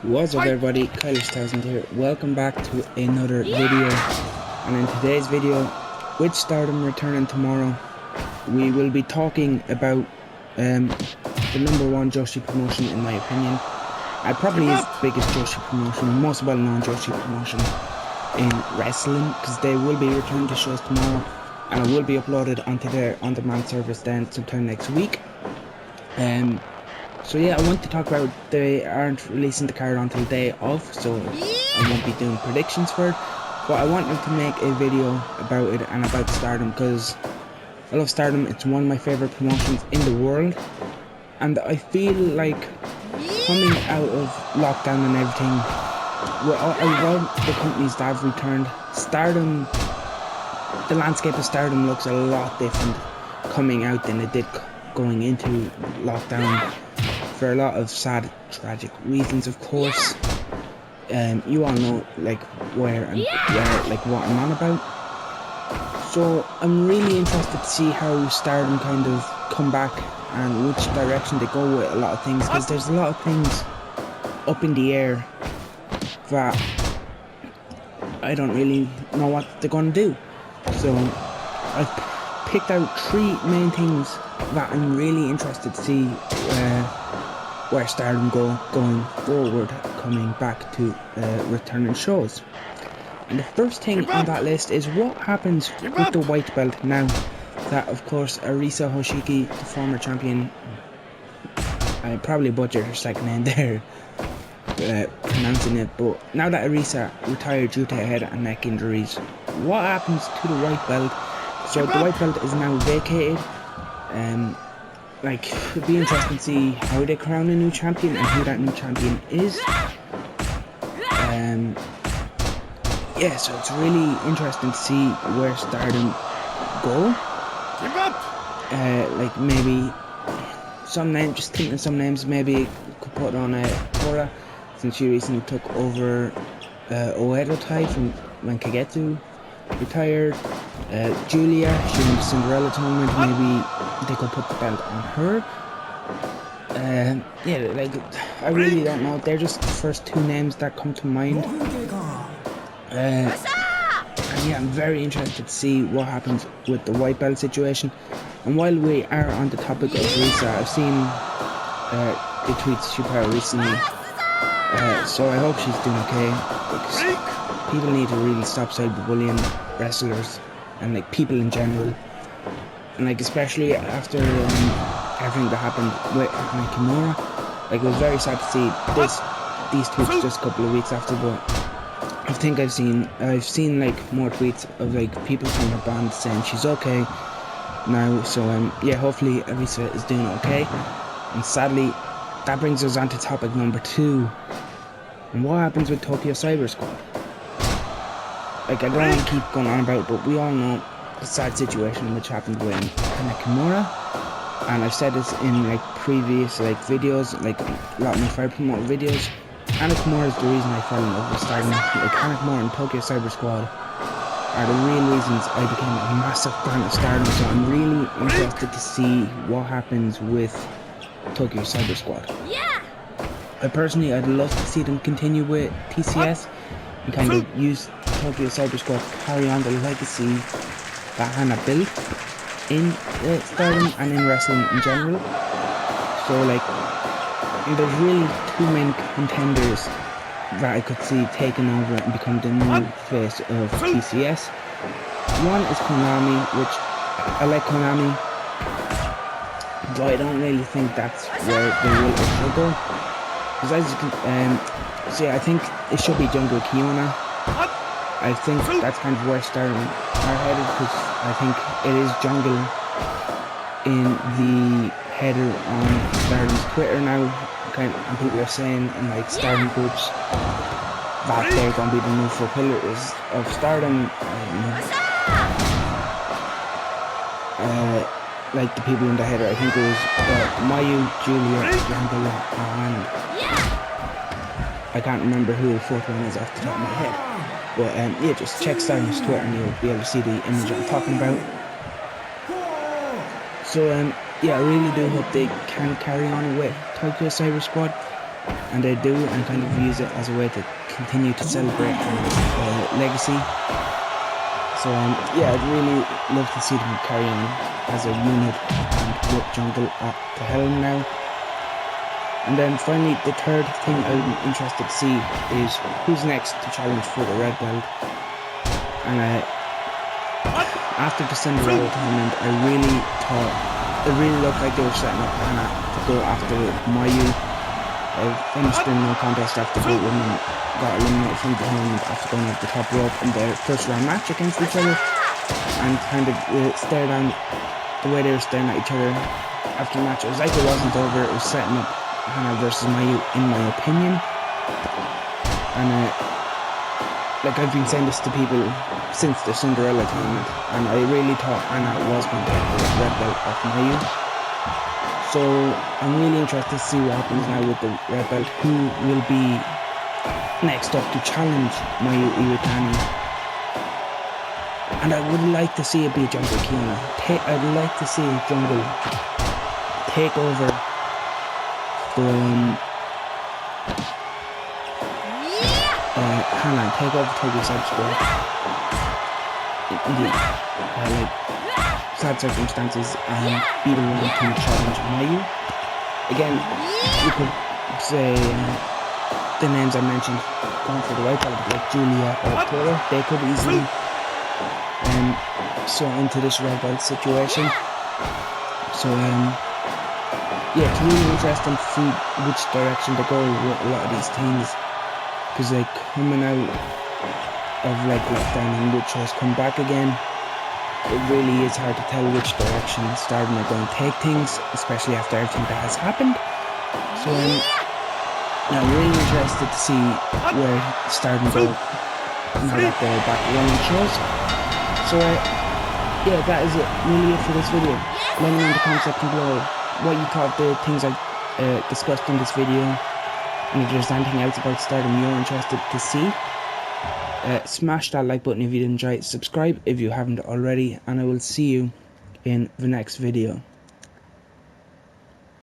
What's up everybody, Kyler1000 here. Welcome back to another video, and in today's video, with Stardom returning tomorrow, we will be talking about the #1 Joshi promotion in my opinion. Probably is the biggest Joshi promotion, most well known Joshi promotion in wrestling, because they will be returning to shows tomorrow, and it will be uploaded onto their on-demand service then sometime next week. So yeah, I want to talk about, they aren't releasing the card until the day of, so I won't be doing predictions for it, but I wanted to make a video about it and about Stardom, because I love Stardom. It's one of my favourite promotions in the world, and I feel like coming out of lockdown and everything, with all the companies that have returned, Stardom, the landscape of Stardom looks a lot different coming out than it did going into lockdown, for a lot of sad, tragic reasons, of course. You all know like where and like what I'm on about. So I'm really interested to see how Stardom kind of come back and which direction they go with a lot of things, because there's a lot of things up in the air that I don't really know what they're gonna do. So I've picked out 3 main things that I'm really interested to see where Stardom going forward, coming back to returning shows. And the first thing on that list is what happens with the white belt now that, of course, Arisa Hoshiki, the former champion, I probably butchered her second name there, pronouncing it, but now that Arisa retired due to head and neck injuries, what happens to the white belt? So the white belt is now vacated. Like, it'd be interesting to see how they crown a new champion and who that new champion is. Yeah, so it's really interesting to see where Stardom go. Like maybe some names, just thinking of some names, maybe could put on Cora, since she recently took over Oedo Tai from when Kagetsu retired. Julia, she won the Cinderella tournament, maybe they could put the belt on her. Yeah, like, I really don't know, they're just the first 2 names that come to mind. And yeah, I'm very interested to see what happens with the white belt situation. And while we are on the topic of Risa, I've seen the tweets she put out recently, so I hope she's doing okay, because people need to really stop cyberbullying wrestlers and like people in general, and like especially after everything that happened with Nakamura. Like, it was very sad to see these tweets just a couple of weeks after, but I think I've seen like more tweets of like people from her band saying she's okay now. So yeah, hopefully Arisa is doing okay. And sadly, that brings us on to topic number 2. And what happens with Tokyo Cyber Squad? Like, I don't want to keep going on about it, but we all know the sad situation which happened with Nakamura. And I've said this in like previous like videos, like a lot of my Fire Promote videos. Nakamura is the reason I fell in love with Stardom. Like, Nakamura and Tokyo Cyber Squad are the real reasons I became a massive fan of Stardom. So I'm really interested to see what happens with Tokyo Cyber Squad. I'd love to see them continue with TCS and kind of use Tokyo Cyber Squad to carry on the legacy that Hana built in Stardom and in wrestling in general. So like, there's really 2 main contenders that I could see taking over and become the new face of TCS. One is Konami, which I like Konami, but I don't really think that's where they will actually go. Because as you can, so yeah, I think it should be Jungle Kiona. I think that's kind of where Stardom are headed, because I think it is Jungle in the header on Stardom's Twitter now, and people are saying in like Stardom groups that they're going to be the new 4 pillars of Stardom. Like the people in the header, I think it was Mayu, Julia, Jungle, and I can't remember who the 4th one is off the top of my head. But yeah, just check Stardom's Twitter and you'll be able to see the image I'm talking about. So yeah, I really do hope they can carry on with Tokyo Cyber Squad. and they do, and kind of use it as a way to continue to celebrate legacy. So yeah, I'd really love to see them carry on as a unit and with Jungle at the helm now. And then finally, the third thing I'm interested to see is who's next to challenge for the red belt. And after the Cinderella tournament, I really thought it really looked like they were setting up Hannah to go after Mayu. Finished in no contest after both women got eliminated from the tournament after going up the top rope in their first round match against each other, and kind of stare down the way they were staring at each other after the match. It was like it wasn't over. It was setting up Hannah versus Mayu, in my opinion. And like I've been saying this to people since the Cinderella tournament, and I really thought Hannah was going to get the red belt off Mayu. So I'm really interested to see what happens now with the red belt. Who will be next up to challenge Mayu Iwatani? And I would like to see it be Jungle Kina. I'd like to see Jungle take over from Hannah, take over Toby Subscribe in the like sad circumstances, and be the one to challenge Mayu. Again, you could say the names I mentioned going for the white belt, like Julia or Taylor, they could easily sort into this red belt situation. So yeah, it's really interesting to see which direction they go with a lot of these teams, because like coming out of like lockdown and which has come back again, it really is hard to tell which direction Stardom are going to take things, especially after everything that has happened. So I'm really interested to see where Stardom go now that they're back running shows. So yeah, that is really it for this video. Let me know in the comment section below what you thought of the things I discussed in this video, and if there's anything else about Stardom you're interested to see. Smash that like button if you did enjoy it, subscribe if you haven't already, and I will see you in the next video.